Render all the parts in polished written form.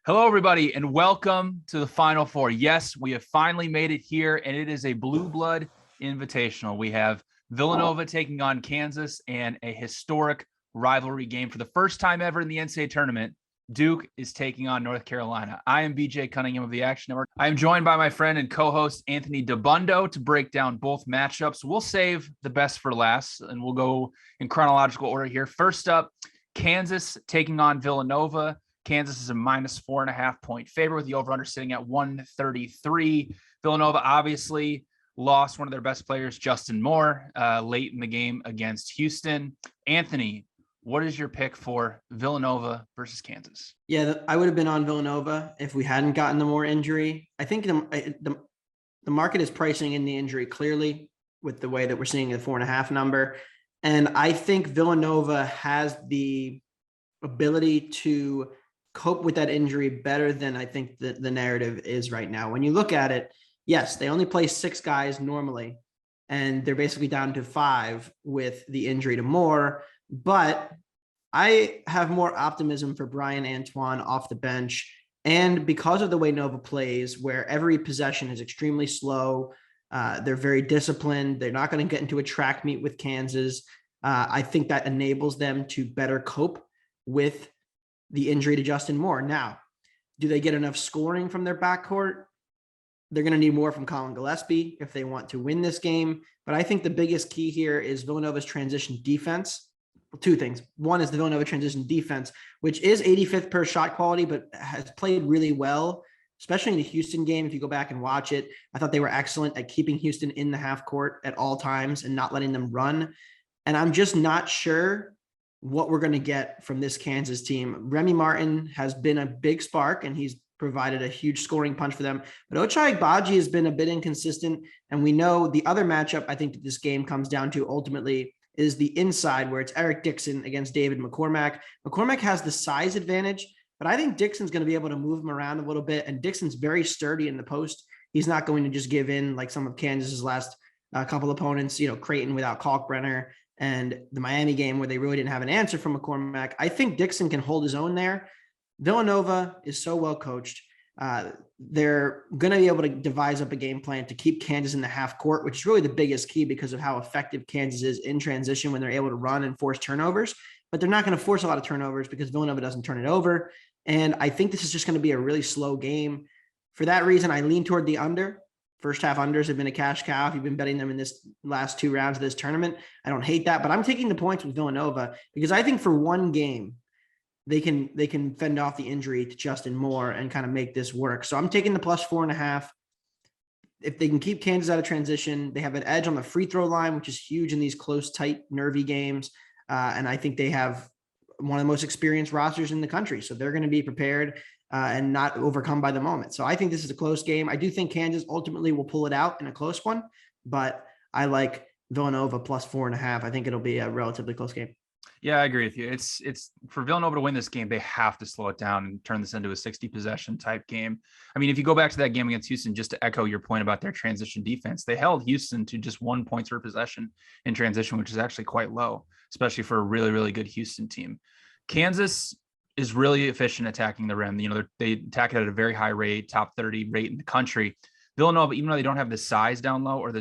Hello, everybody, and welcome to the Final Four. Yes, we have finally made it here, and it is a blue blood invitational. We have Villanova taking on Kansas and a historic rivalry game for the first time ever in the NCAA tournament. Duke is taking on North Carolina. I am BJ Cunningham of the Action Network. I am joined by my friend and co-host Anthony Dabbundo to break down both matchups. We'll save the best for last, and we'll go in chronological order here. First up, Kansas taking on Villanova. Kansas is a minus 4.5 point favorite with the over-under sitting at 133. Villanova obviously lost one of their best players, Justin Moore, late in the game against Houston. Anthony, what is your pick for Villanova versus Kansas? Yeah, I would have been on Villanova if we hadn't gotten the Moore injury. I think the market is pricing in the injury clearly with the way that we're seeing the 4.5 number. And I think Villanova has the ability to cope with that injury better than I think the narrative is right now. When you look at it, yes, they only play 6 guys normally, and they're basically down to 5 with the injury to Moore. But I have more optimism for Brian Antoine off the bench. And because of the way Nova plays, where every possession is extremely slow, they're very disciplined. They're not going to get into a track meet with Kansas. I think that enables them to better cope with the injury to Justin Moore. Now, do they get enough scoring from their backcourt? They're going to need more from Colin Gillespie if they want to win this game. But I think the biggest key here is Villanova's transition defense. Well, 2 things. One is the Villanova transition defense, which is 85th per shot quality, but has played really well, especially in the Houston game. If you go back and watch it, I thought they were excellent at keeping Houston in the half court at all times and not letting them run. And I'm just not sure what we're going to get from this Kansas team. Remy Martin has been a big spark, and he's provided a huge scoring punch for them. But Ochai Agbaji has been a bit inconsistent, and we know the other matchup I think that this game comes down to ultimately is the inside, where it's Eric Dixon against David Mccormack. Mccormack has the size advantage, but I think Dixon's going to be able to move him around a little bit, and Dixon's very sturdy in the post. He's not going to just give in like some of Kansas's last couple opponents, Creighton without Kalkbrenner, and the Miami game where they really didn't have an answer from McCormack. I think Dixon can hold his own there. Villanova is so well coached. They're going to be able to devise up a game plan to keep Kansas in the half court, which is really the biggest key because of how effective Kansas is in transition when they're able to run and force turnovers. But they're not going to force a lot of turnovers because Villanova doesn't turn it over. And I think this is just going to be a really slow game. For that reason, I lean toward the under. First half unders have been a cash cow. If you've been betting them in this last 2 rounds of this tournament, I don't hate that, but I'm taking the points with Villanova because I think for one game, they can fend off the injury to Justin Moore and kind of make this work. So I'm taking the plus 4.5. If they can keep Kansas out of transition, they have an edge on the free throw line, which is huge in these close, tight, nervy games. And I think they have one of the most experienced rosters in the country. So they're going to be prepared and not overcome by the moment. So I think this is a close game. I do think Kansas ultimately will pull it out in a close one, but I like Villanova plus 4.5. I think it'll be a relatively close game. Yeah, I agree with you. It's for Villanova to win this game, they have to slow it down and turn this into a 60 possession type game. I mean, if you go back to that game against Houston, just to echo your point about their transition defense, they held Houston to just 1 point per possession in transition, which is actually quite low, especially for a really, really good Houston team. Kansas is really efficient attacking the rim. They attack it at a very high rate, top 30 rate in the country. Villanova, even though they don't have the size down low or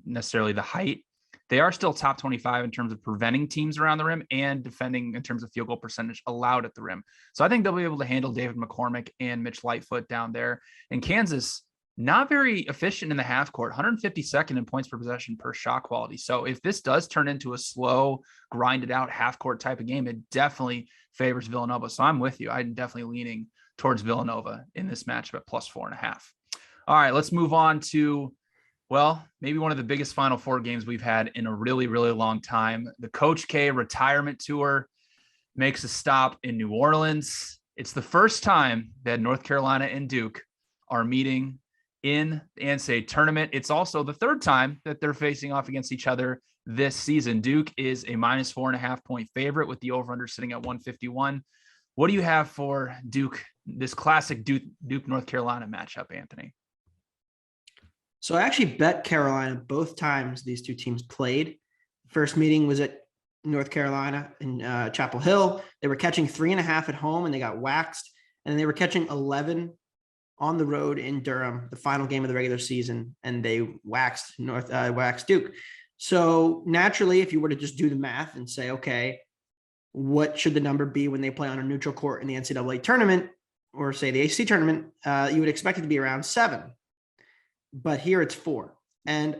necessarily the height, they are still top 25 in terms of preventing teams around the rim and defending in terms of field goal percentage allowed at the rim. So I think they'll be able to handle David McCormack and Mitch Lightfoot down there. And Kansas, not very efficient in the half court, 152nd in points per possession per shot quality. So if this does turn into a slow, grinded out half court type of game, it definitely favors Villanova. So I'm with you. I'm definitely leaning towards Villanova in this matchup at plus 4.5. All right, let's move on to, well, maybe one of the biggest Final Four games we've had in a really, really long time. The Coach K retirement tour makes a stop in New Orleans. It's the first time that North Carolina and Duke are meeting in the NCAA tournament. It's also the 3rd time that they're facing off against each other this season. Duke is a minus 4.5 point favorite with the over-under sitting at 151. What do you have for Duke, this classic Duke North Carolina matchup, Anthony? So I actually bet Carolina both times these 2 teams played. First meeting was at North Carolina in Chapel Hill. They were catching 3.5 at home and they got waxed. and they were catching 11 on the road in Durham, the final game of the regular season, and they waxed Duke. So naturally, if you were to just do the math and say, okay, what should the number be when they play on a neutral court in the NCAA tournament, or say the ACC tournament, you would expect it to be around 7. But here it's 4. And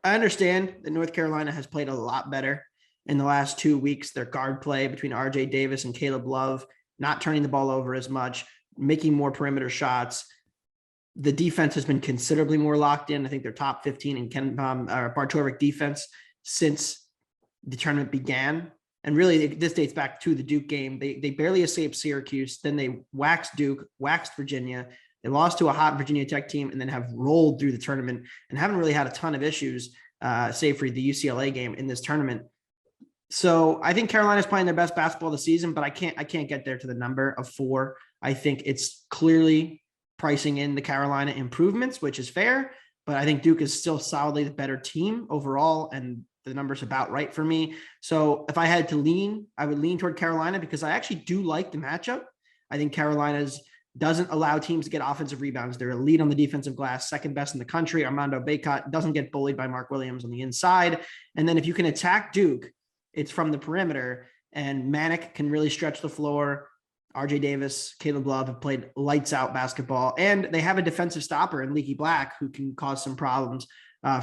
I understand that North Carolina has played a lot better in the last 2 weeks. Their guard play between RJ Davis and Caleb Love, not turning the ball over as much, making more perimeter shots. The defense has been considerably more locked in. I think they're top 15 in Bartovic defense since the tournament began. And really, this dates back to the Duke game. They barely escaped Syracuse. Then they waxed Duke, waxed Virginia. They lost to a hot Virginia Tech team and then have rolled through the tournament and haven't really had a ton of issues, save for the UCLA game in this tournament. So I think Carolina's playing their best basketball of the season, but I can't get there to the number of 4. I think it's clearly pricing in the Carolina improvements, which is fair, but I think Duke is still solidly the better team overall, and the number's about right for me. So if I had to lean, I would lean toward Carolina because I actually do like the matchup. I think Carolina's doesn't allow teams to get offensive rebounds. They're elite on the defensive glass, second best in the country. Armando Bacot doesn't get bullied by Mark Williams on the inside. And then if you can attack Duke, it's from the perimeter, and Manic can really stretch the floor. RJ Davis, Caleb Love have played lights out basketball, and they have a defensive stopper in Leaky Black who can cause some problems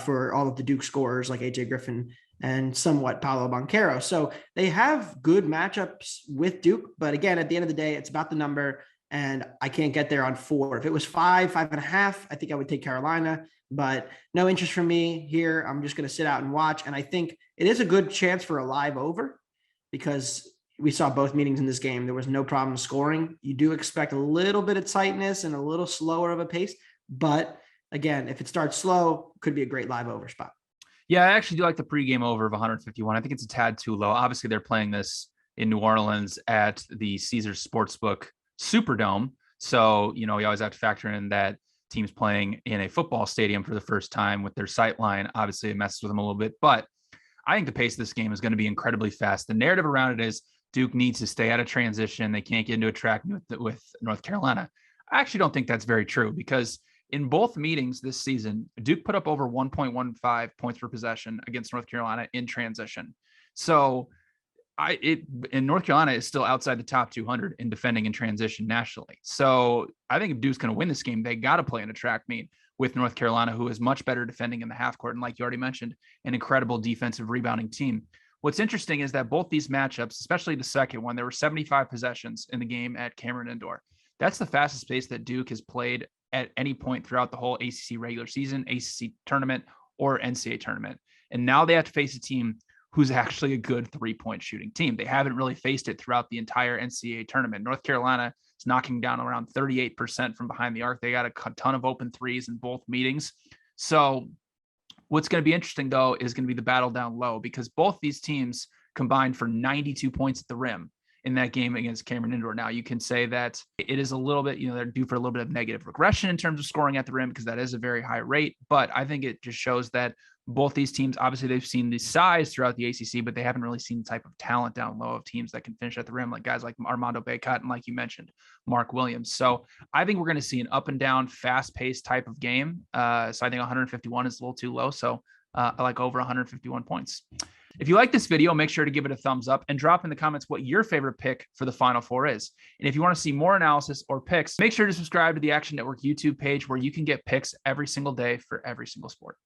for all of the Duke scorers like AJ Griffin and somewhat Paolo Banchero. So they have good matchups with Duke, but again, at the end of the day, it's about the number, and I can't get there on 4. If it was 5, 5.5, I think I would take Carolina, but no interest from me here. I'm just going to sit out and watch, and I think it is a good chance for a live over because we saw both meetings in this game. There was no problem scoring. You do expect a little bit of tightness and a little slower of a pace. But again, if it starts slow, could be a great live over spot. Yeah, I actually do like the pregame over of 151. I think it's a tad too low. Obviously, they're playing this in New Orleans at the Caesars Sportsbook Superdome. So, you always have to factor in that teams playing in a football stadium for the first time with their sight line. Obviously, it messes with them a little bit. But I think the pace of this game is going to be incredibly fast. The narrative around it is Duke needs to stay out of transition. They can't get into a track with North Carolina. I actually don't think that's very true because in both meetings this season, Duke put up over 1.15 points per possession against North Carolina in transition. So in North Carolina is still outside the top 200 in defending in transition nationally. So I think if Duke's going to win this game, they got to play in a track meet with North Carolina, who is much better defending in the half court. And like you already mentioned, an incredible defensive rebounding team. What's interesting is that both these matchups, especially the second one, there were 75 possessions in the game at Cameron Indoor. That's the fastest pace that Duke has played at any point throughout the whole ACC regular season, ACC tournament, or NCAA tournament. And now they have to face a team who's actually a good 3-point shooting team. They haven't really faced it throughout the entire NCAA tournament. North Carolina is knocking down around 38% from behind the arc. They got a ton of open threes in both meetings. So what's going to be interesting, though, is going to be the battle down low because both these teams combined for 92 points at the rim in that game against Cameron Indoor. Now, you can say that it is a little bit, they're due for a little bit of negative regression in terms of scoring at the rim because that is a very high rate. But I think it just shows that both these teams, obviously, they've seen the size throughout the ACC, but they haven't really seen the type of talent down low of teams that can finish at the rim, like guys like Armando Bacot and, like you mentioned, Mark Williams. So I think we're going to see an up and down, fast-paced type of game. So I think 151 is a little too low. So I like over 151 points. If you like this video, make sure to give it a thumbs up and drop in the comments what your favorite pick for the Final Four is. And if you want to see more analysis or picks, make sure to subscribe to the Action Network YouTube page where you can get picks every single day for every single sport.